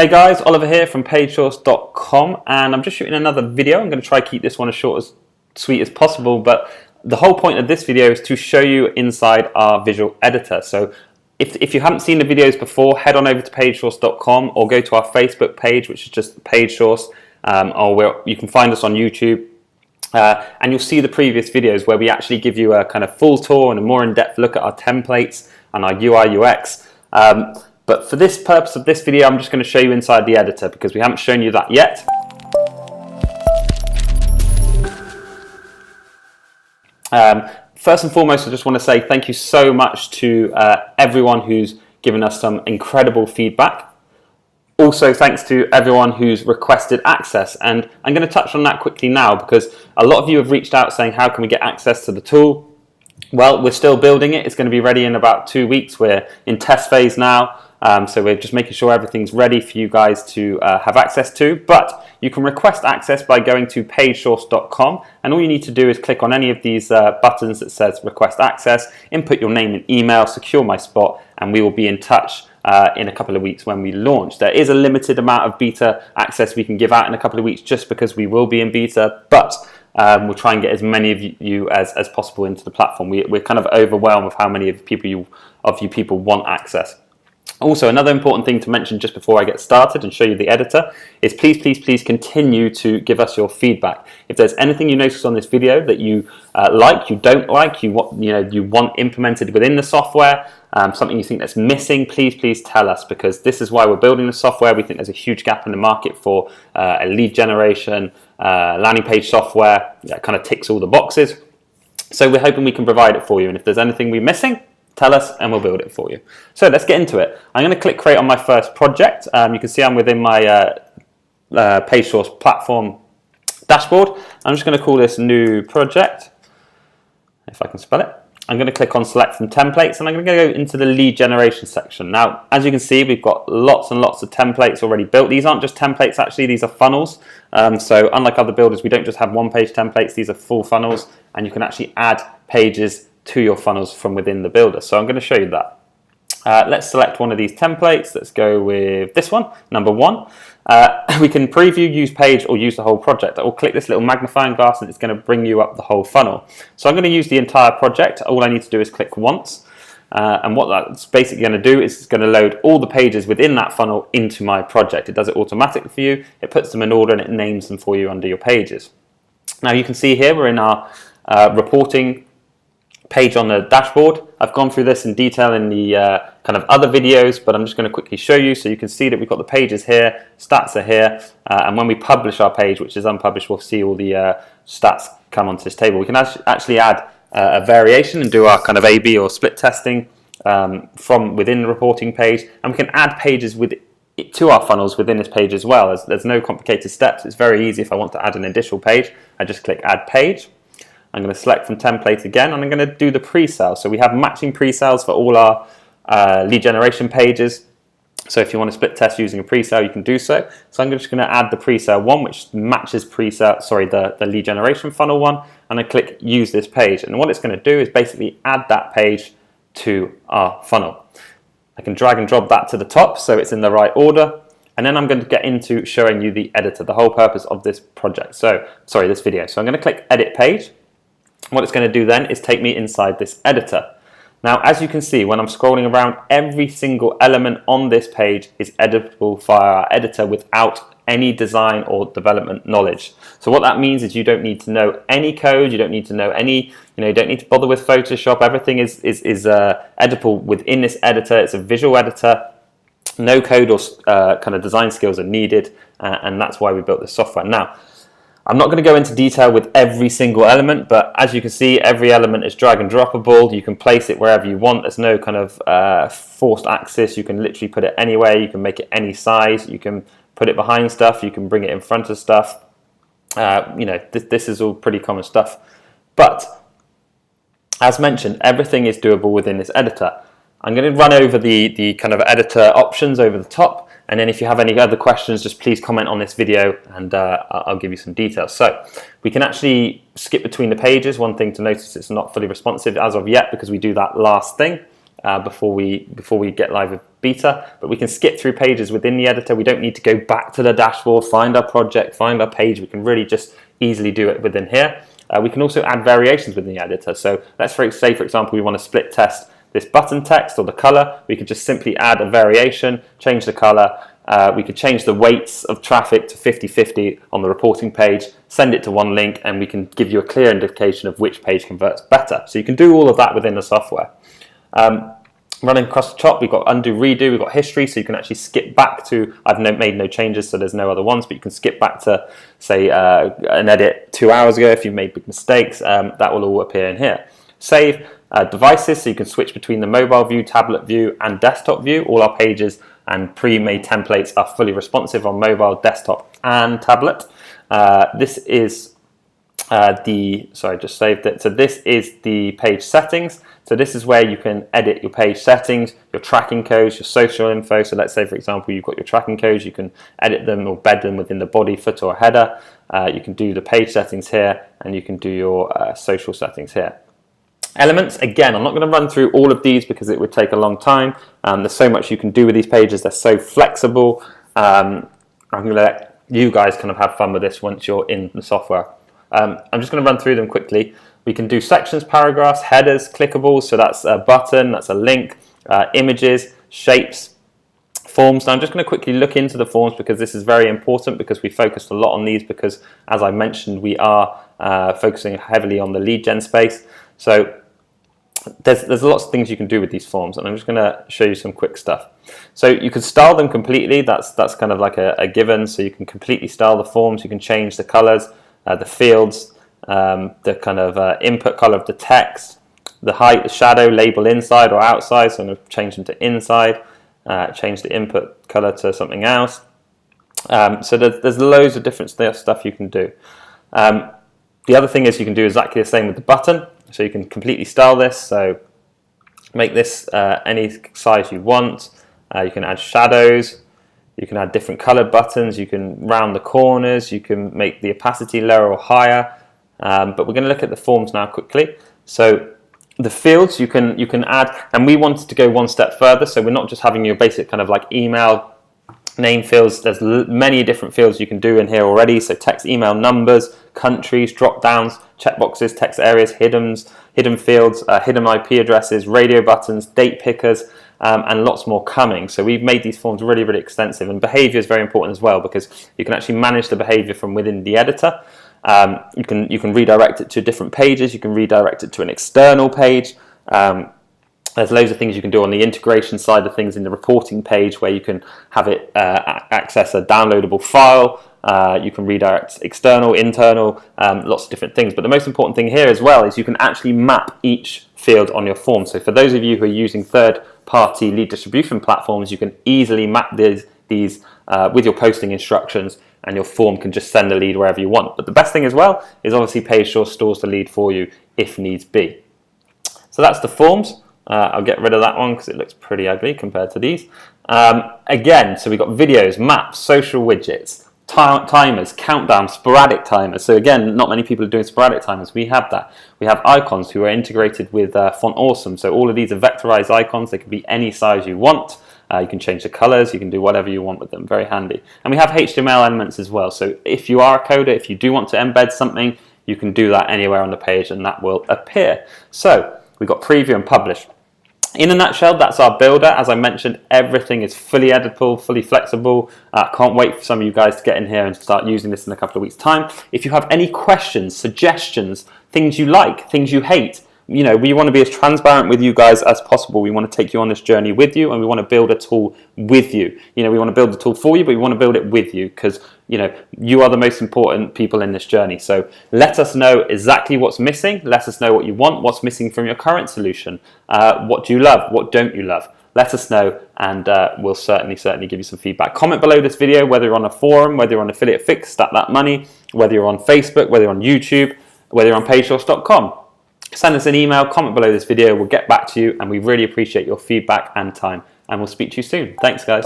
Hey guys, Oliver here from pagesource.com, and I'm just shooting another video. I'm going to try to keep this one as short as sweet as possible, but the whole point of this video is to show you inside our visual editor. So if you haven't seen the videos before, head on over to pagesource.com or go to our Facebook page, which is just pagesource, or you can find us on YouTube. And you'll see the previous videos where we actually give you a kind of full tour and a more in-depth look at our templates and our UI UX. But for this purpose of this video, I'm just going to show you inside the editor because we haven't shown you that yet. First and foremost, I just want to say thank you so much to everyone who's given us some incredible feedback. Also, thanks to everyone who's requested access, and I'm going to touch on that quickly now because a lot of you have reached out saying how can we get access to the tool. Well, we're still building it. It's going to be ready in about 2 weeks. We're in test phase now, so we're just making sure everything's ready for you guys to have access to. But you can request access by going to pagesource.com, and all you need to do is click on any of these buttons that says request access, input your name and email, secure my spot, and we will be in touch in a couple of weeks when we launch. There is a limited amount of beta access we can give out in a couple of weeks just because we will be in beta, but we'll try and get as many of you as possible into the platform. We're kind of overwhelmed with how many of you people want access. Also, another important thing to mention just before I get started and show you the editor is please continue to give us your feedback. If there's anything you notice on this video that you you don't like, you want implemented within the software, something you think that's missing, please tell us, because this is why we're building the software. We think there's a huge gap in the market for a lead generation landing page software that kind of ticks all the boxes. So we're hoping we can provide it for you, and if there's anything we're missing, tell us and we'll build it for you. So let's get into it. I'm going to click create on my first project. You can see I'm within my PageSource platform dashboard. I'm just going to call this new project, if I can spell it. I'm going to click on select from templates, and I'm going to go into the lead generation section. Now, as you can see, we've got lots and lots of templates already built. These aren't just templates, actually, these are funnels. So unlike other builders, we don't just have one-page templates, these are full funnels, and you can actually add pages to your funnels from within the builder. So I'm going to show you that. Let's select one of these templates. Let's go with this one, number 1. We can preview, use page, or use the whole project. I will click this little magnifying glass and it's going to bring you up the whole funnel. So I'm going to use the entire project. All I need to do is click once. And what that's basically going to do is it's going to load all the pages within that funnel into my project. It does it automatically for you. It puts them in order and it names them for you under your pages. Now you can see here we're in our reporting page on the dashboard. I've gone through this in detail in the kind of other videos, but I'm just going to quickly show you so you can see that we've got the pages here, stats are here, and when we publish our page, which is unpublished, we'll see all the stats come onto this table. We can actually add a variation and do our kind of A/B or split testing from within the reporting page, and we can add pages to our funnels within this page as well. There's no complicated steps. It's very easy. If I want to add an additional page, I just click add page. I'm going to select from template again, and I'm going to do the pre-sale. So we have matching pre-sales for all our lead generation pages. So if you want to split test using a pre-sale, you can do so. So I'm just going to add the pre-sale one, which matches the lead generation funnel one, and I click use this page. And what it's going to do is basically add that page to our funnel. I can drag and drop that to the top so it's in the right order. And then I'm going to get into showing you the editor, the whole purpose of this project. This video. So I'm going to click edit page. What it's going to do then is take me inside this editor. Now, as you can see, when I'm scrolling around, every single element on this page is editable via our editor without any design or development knowledge. So what that means is you don't need to know any code, you don't need to know any, you don't need to bother with Photoshop. Everything is editable within this editor. It's a visual editor. No code or kind of design skills are needed, and that's why we built this software. Now, I'm not going to go into detail with every single element, but as you can see, every element is drag and droppable. You can place it wherever you want. There's no kind of forced axis. You can literally put it anywhere. You can make it any size. You can put it behind stuff. You can bring it in front of stuff. This is all pretty common stuff. But as mentioned, everything is doable within this editor. I'm going to run over the kind of editor options over the top. And then if you have any other questions, just please comment on this video and I'll give you some details. So we can actually skip between the pages. One thing to notice, it's not fully responsive as of yet because we do that last thing before we get live with beta, but we can skip through pages within the editor. We don't need to go back to the dashboard, find our project, find our page. We can really just easily do it within here. We can also add variations within the editor. So let's say, for example, we want to split test this button text or the color. We could just simply add a variation, change the color. We could change the weights of traffic to 50-50 on the reporting page, send it to one link, and we can give you a clear indication of which page converts better. So you can do all of that within the software. Running across the top, we've got undo, redo, we've got history, so you can actually skip back to, I've made no changes, so there's no other ones, but you can skip back to, say, an edit 2 hours ago if you've made big mistakes. That will all appear in here. Save devices, so you can switch between the mobile view, tablet view, and desktop view. All our pages and pre-made templates are fully responsive on mobile, desktop, and tablet. This is sorry, I just saved it. So this is the page settings. So this is where you can edit your page settings, your tracking codes, your social info. So let's say, for example, you've got your tracking codes, you can edit them or bed them within the body, footer, or header. You can do the page settings here, and you can do your social settings here. Elements, again, I'm not going to run through all of these because it would take a long time. There's so much you can do with these pages. They're so flexible. I'm going to let you guys kind of have fun with this once you're in the software. I'm just going to run through them quickly. We can do sections, paragraphs, headers, clickables, so that's a button, that's a link, images, shapes, forms. Now I'm just going to quickly look into the forms because this is very important because we focused a lot on these because, as I mentioned, we are focusing heavily on the lead gen space. So there's lots of things you can do with these forms, and I'm just going to show you some quick stuff. So you can style them completely. That's kind of like a given. So you can completely style the forms. You can change the colors, the fields, the kind of input color of the text, the height, the shadow, label inside or outside. So I'm going to change them to inside, change the input color to something else. So there's loads of different stuff you can do. The other thing is you can do exactly the same with the button. So you can completely style this. So make this any size you want. You can add shadows. You can add different colored buttons. You can round the corners. You can make the opacity lower or higher. But we're going to look at the forms now quickly. So the fields you can add, and we wanted to go one step further. So we're not just having your basic kind of like email name fields. There's many different fields you can do in here already. So text, email, numbers, countries, drop downs, checkboxes, text areas, hidden fields, hidden IP addresses, radio buttons, date pickers, and lots more coming. So we've made these forms really, really extensive, and behavior is very important as well because you can actually manage the behavior from within the editor. You can redirect it to different pages. You can redirect it to an external page. There's loads of things you can do on the integration side of things in the reporting page where you can have it access a downloadable file. You can redirect external, internal, lots of different things. But the most important thing here as well is you can actually map each field on your form. So for those of you who are using third-party lead distribution platforms, you can easily map these with your posting instructions, and your form can just send the lead wherever you want. But the best thing as well is obviously pagesource stores the lead for you if needs be. So that's the forms. I'll get rid of that one because it looks pretty ugly compared to these. Again, so we've got videos, maps, social widgets, timers, countdown, sporadic timers. So again, not many people are doing sporadic timers. We have that. We have icons who are integrated with Font Awesome. So all of these are vectorized icons. They can be any size you want. You can change the colors, you can do whatever you want with them, very handy. And we have HTML elements as well, so if you are a coder, if you do want to embed something, you can do that anywhere on the page and that will appear. So we've got preview and publish. In a nutshell, that's our builder. As I mentioned, everything is fully editable, fully flexible. Can't wait for some of you guys to get in here and start using this in a couple of weeks' time. If you have any questions, suggestions, things you like, things you hate, we want to be as transparent with you guys as possible. We want to take you on this journey with you, and we want to build a tool with you. We want to build the tool for you, but we want to build it with you because, you are the most important people in this journey. So let us know exactly what's missing. Let us know what you want, what's missing from your current solution. What do you love? What don't you love? Let us know, and we'll certainly give you some feedback. Comment below this video, whether you're on a forum, whether you're on Affiliate Fix, Stack That Money, whether you're on Facebook, whether you're on YouTube, whether you're on pagesource.com. Send us an email, comment below this video, we'll get back to you, and we really appreciate your feedback and time, and we'll speak to you soon. Thanks, guys.